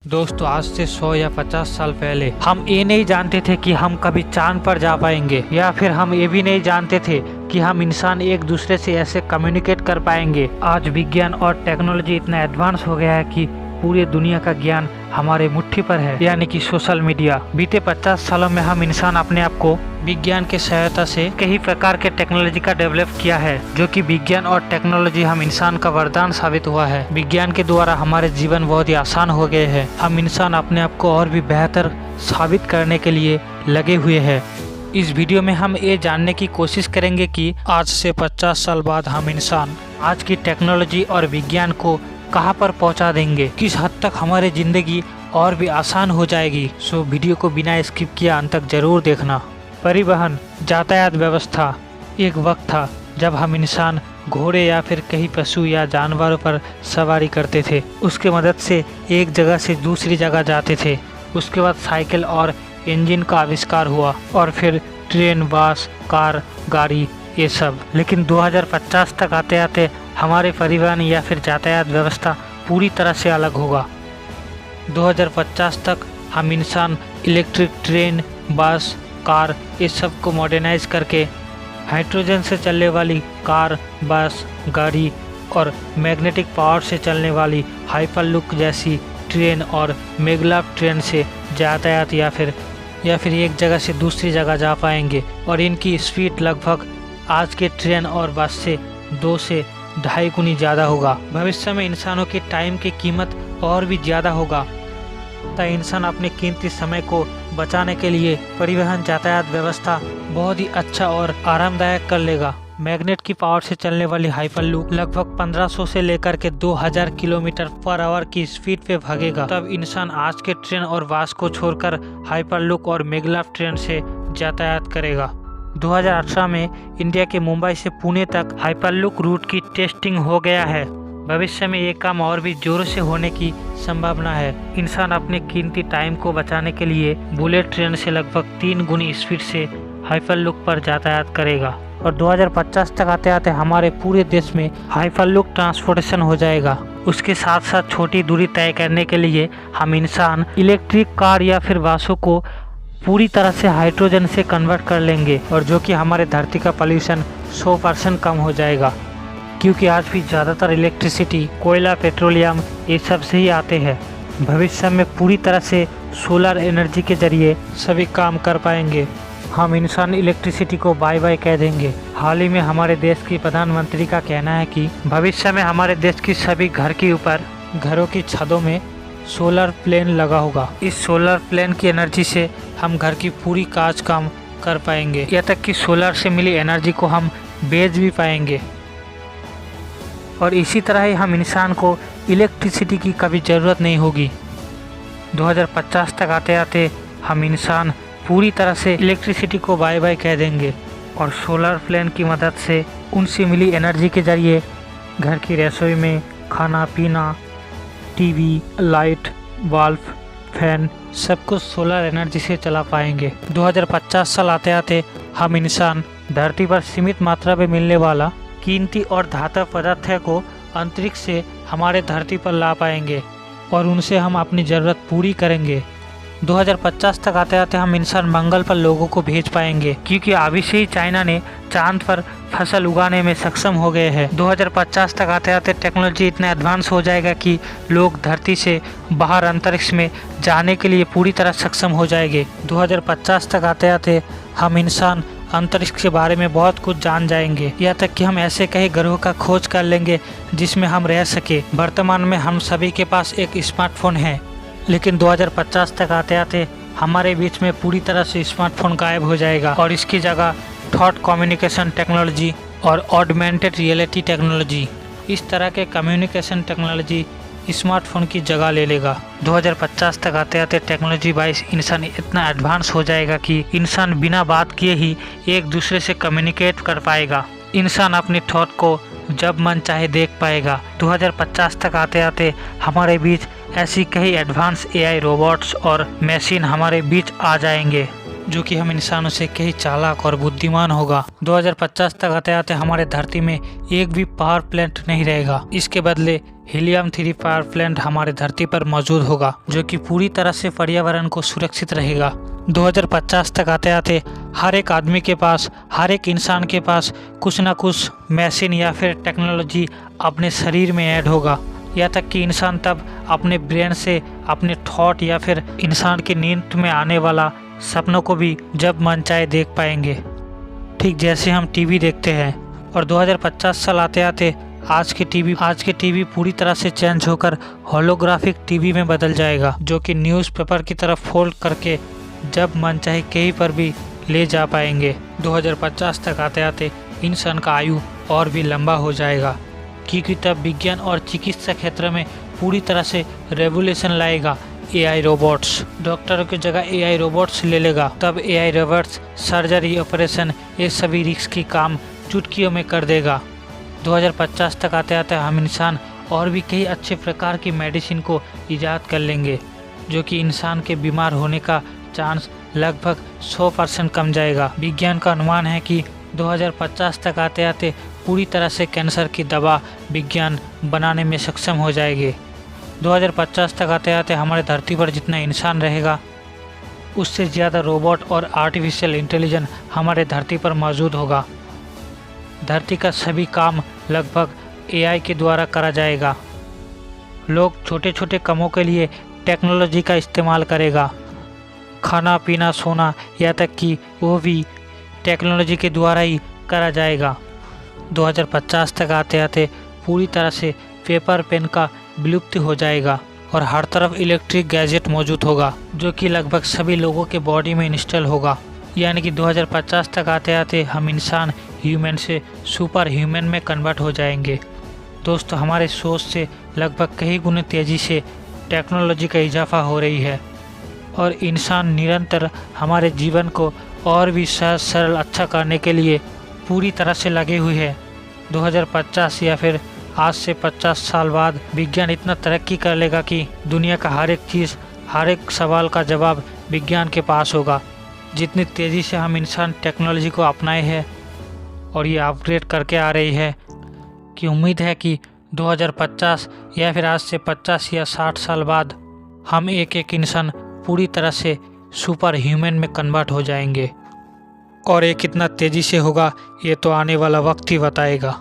दोस्तों आज से 100 या 50 साल पहले हम ये नहीं जानते थे कि हम कभी चांद पर जा पाएंगे, या फिर हम ये भी नहीं जानते थे कि हम इंसान एक दूसरे से ऐसे कम्युनिकेट कर पाएंगे। आज विज्ञान और टेक्नोलॉजी इतना एडवांस हो गया है कि पूरी दुनिया का ज्ञान हमारे मुट्ठी पर है, यानी कि सोशल मीडिया। बीते 50 सालों में हम इंसान अपने आप को विज्ञान के सहायता से कई प्रकार के टेक्नोलॉजी का डेवलप किया है, जो कि विज्ञान और टेक्नोलॉजी हम इंसान का वरदान साबित हुआ है। विज्ञान के द्वारा हमारे जीवन बहुत ही आसान हो गए हैं। हम इंसान अपने आप को और भी बेहतर साबित करने के लिए लगे हुए हैं। इस वीडियो में हम ये जानने की कोशिश करेंगे कि आज से 50 साल बाद हम इंसान आज की टेक्नोलॉजी और विज्ञान को कहां पर पहुंचा देंगे, किस हद तक हमारी जिंदगी और भी आसान हो जाएगी। सो वीडियो को बिना स्किप किए अंत तक जरूर देखना। परिवहन यातायात व्यवस्था। एक वक्त था जब हम इंसान घोड़े या फिर कहीं पशु या जानवरों पर सवारी करते थे, उसके मदद से एक जगह से दूसरी जगह जाते थे। उसके बाद साइकिल और इंजन का आविष्कार हुआ और फिर ट्रेन, बस, कार, गाड़ी, ये सब। लेकिन 2050 तक आते आते हमारे परिवहन या फिर यातायात व्यवस्था पूरी तरह से अलग होगा। 2050 तक हम इंसान इलेक्ट्रिक ट्रेन, बस, कार, इस सब को मॉडर्नाइज करके हाइड्रोजन से चलने वाली कार, बस, गाड़ी और मैग्नेटिक पावर से चलने वाली हाइपरलूप जैसी ट्रेन और मेगलाफ ट्रेन से यातायात या फिर एक जगह से दूसरी जगह जा पाएंगे। और इनकी स्पीड लगभग आज के ट्रेन और बस से 2 से 2.5 गुनी ज़्यादा होगा। भविष्य में इंसानों के टाइम की कीमत और भी ज़्यादा होगा, तथा इंसान अपने कीमती समय को बचाने के लिए परिवहन यातायात व्यवस्था बहुत ही अच्छा और आरामदायक कर लेगा। मैग्नेट की पावर से चलने वाली हाइपरलूप लगभग 1500 से लेकर के 2000 किलोमीटर पर आवर की स्पीड पे भागेगा। तब इंसान आज के ट्रेन और बस को छोड़कर हाइपरलूप और मेगलाफ ट्रेन से यातायात करेगा। 2018 में इंडिया के मुंबई से पुणे तक हाइपरलूप रूट की टेस्टिंग हो गया है। भविष्य में ये काम और भी जोरों से होने की संभावना है। इंसान अपने कीमती टाइम को बचाने के लिए बुलेट ट्रेन से लगभग 3 गुनी स्पीड से हाइपरलूप पर यातायात करेगा। और 2050 तक आते आते हमारे पूरे देश में हाइपरलूप ट्रांसपोर्टेशन हो जाएगा। उसके साथ साथ छोटी दूरी तय करने के लिए हम इंसान इलेक्ट्रिक कार या फिर बसों को पूरी तरह से हाइड्रोजन से कन्वर्ट कर लेंगे, और जो कि हमारे धरती का पोल्यूशन 100% कम हो जाएगा। क्योंकि आज भी ज़्यादातर इलेक्ट्रिसिटी कोयला, पेट्रोलियम ये सब से ही आते हैं। भविष्य में पूरी तरह से सोलर एनर्जी के जरिए सभी काम कर पाएंगे। हम इंसान इलेक्ट्रिसिटी को बाय बाय कह देंगे। हाल ही में हमारे देश की प्रधानमंत्री का कहना है कि भविष्य में हमारे देश की सभी घर के ऊपर घरों की छतों में सोलर प्लेन लगा होगा। इस सोलर प्लेन की एनर्जी से हम घर की पूरी काज काम कर पाएंगे, यहाँ तक कि सोलर से मिली एनर्जी को हम बेच भी पाएंगे। और इसी तरह ही हम इंसान को इलेक्ट्रिसिटी की कभी ज़रूरत नहीं होगी। 2050 तक आते आते हम इंसान पूरी तरह से इलेक्ट्रिसिटी को बाय बाय कह देंगे, और सोलर प्लेन की मदद से उनसे मिली एनर्जी के जरिए घर की रसोई में खाना पीना, टीवी, लाइट, बल्ब, फैन सब कुछ सोलर एनर्जी से चला पाएंगे। 2050 साल आते आते हम इंसान धरती पर सीमित मात्रा में मिलने वाला कीमती और धातु पदार्थ को अंतरिक्ष से हमारे धरती पर ला पाएंगे, और उनसे हम अपनी ज़रूरत पूरी करेंगे। 2050 तक आते आते हम इंसान मंगल पर लोगों को भेज पाएंगे, क्योंकि अभी से ही चाइना ने चांद पर फसल उगाने में सक्षम हो गए हैं। 2050 तक आते आते टेक्नोलॉजी इतना एडवांस हो जाएगा कि लोग धरती से बाहर अंतरिक्ष में जाने के लिए पूरी तरह सक्षम हो जाएंगे। 2050 तक आते आते हम इंसान अंतरिक्ष के बारे में बहुत कुछ जान जाएंगे, यहाँ तक कि हम ऐसे कई ग्रहों का खोज कर लेंगे जिसमें हम रह सके। वर्तमान में हम सभी के पास एक स्मार्टफोन है, लेकिन 2050 तक आते आते हमारे बीच में पूरी तरह से स्मार्टफोन गायब हो जाएगा, और इसकी जगह थॉट कम्युनिकेशन टेक्नोलॉजी और ऑगमेंटेड रियलिटी टेक्नोलॉजी, इस तरह के कम्युनिकेशन टेक्नोलॉजी स्मार्टफोन की जगह ले लेगा। 2050 तक आते आते टेक्नोलॉजी वाइज इंसान इतना एडवांस हो जाएगा कि इंसान बिना बात किए ही एक दूसरे से कम्युनिकेट कर पाएगा। इंसान अपनी थॉट को जब मन चाहे देख पाएगा। 2050 तक आते आते हमारे बीच ऐसी कई एडवांस एआई रोबोट्स और मशीन हमारे बीच आ जाएंगे, जो कि हम इंसानों से कहीं चालाक और बुद्धिमान होगा। 2050 तक आते आते हमारे धरती में एक भी पावर प्लांट नहीं रहेगा। इसके बदले हीलियम 3 पावर प्लांट हमारे धरती पर मौजूद होगा, जो कि पूरी तरह से पर्यावरण को सुरक्षित रहेगा। 2050 तक आते आते हर एक आदमी के पास, हर एक इंसान के पास कुछ ना कुछ मशीन या फिर टेक्नोलॉजी अपने शरीर में ऐड होगा। यहाँ तक कि इंसान तब अपने ब्रेन से अपने थॉट या फिर इंसान की नींद में आने वाला सपनों को भी जब मन चाहे देख पाएंगे, ठीक जैसे हम टीवी देखते हैं। और 2050 साल आते आते आज के टीवी पूरी तरह से चेंज होकर होलोग्राफिक टीवी में बदल जाएगा, जो कि न्यूज़पेपर की तरफ फोल्ड करके जब मन चाहे कहीं पर भी ले जा पाएंगे। 2050 तक आते आते इंसान का आयु और भी लंबा हो जाएगा, क्योंकि तब विज्ञान और चिकित्सा क्षेत्र में पूरी तरह से रेवोल्यूशन लाएगा। AI रोबोट्स डॉक्टरों की जगह AI रोबोट्स ले लेगा। तब AI रोबोट्स सर्जरी, ऑपरेशन, ये सभी रिस्क की काम चुटकियों में कर देगा। 2050 तक आते आते हम इंसान और भी कई अच्छे प्रकार की मेडिसिन को ईजाद कर लेंगे, जो कि इंसान के बीमार होने का चांस लगभग 100% कम जाएगा। विज्ञान का अनुमान है कि 2050 तक आते आते पूरी तरह से कैंसर की दवा विज्ञान बनाने में सक्षम हो जाएगी। 2050 तक आते आते हमारे धरती पर जितना इंसान रहेगा, उससे ज़्यादा रोबोट और आर्टिफिशियल इंटेलिजेंस हमारे धरती पर मौजूद होगा। धरती का सभी काम लगभग AI के द्वारा करा जाएगा। लोग छोटे छोटे कामों के लिए टेक्नोलॉजी का इस्तेमाल करेगा। खाना पीना सोना, यहाँ तक कि वो भी टेक्नोलॉजी के द्वारा ही करा जाएगा। 2050 तक आते आते पूरी तरह से पेपर पेन का विलुप्त हो जाएगा और हर तरफ इलेक्ट्रिक गैजेट मौजूद होगा, जो कि लगभग सभी लोगों के बॉडी में इंस्टॉल होगा। यानी कि 2050 तक आते आते हम इंसान ह्यूमन से सुपर ह्यूमन में कन्वर्ट हो जाएंगे। दोस्तों, हमारे सोच से लगभग कई गुने तेज़ी से टेक्नोलॉजी का इजाफा हो रही है और इंसान निरंतर हमारे जीवन को और भी सहज सरल अच्छा करने के लिए पूरी तरह से लगे हुए हैं। 2050 या फिर आज से 50 साल बाद विज्ञान इतना तरक्की कर लेगा कि दुनिया का हर एक चीज़, हर एक सवाल का जवाब विज्ञान के पास होगा। जितनी तेज़ी से हम इंसान टेक्नोलॉजी को अपनाए हैं और ये अपग्रेड करके आ रही है कि उम्मीद है कि 2050 या फिर आज से 50 या 60 साल बाद हम एक एक इंसान पूरी तरह से सुपर ह्यूमन में कन्वर्ट हो जाएंगे। और ये कितना तेज़ी से होगा, ये तो आने वाला वक्त ही बताएगा।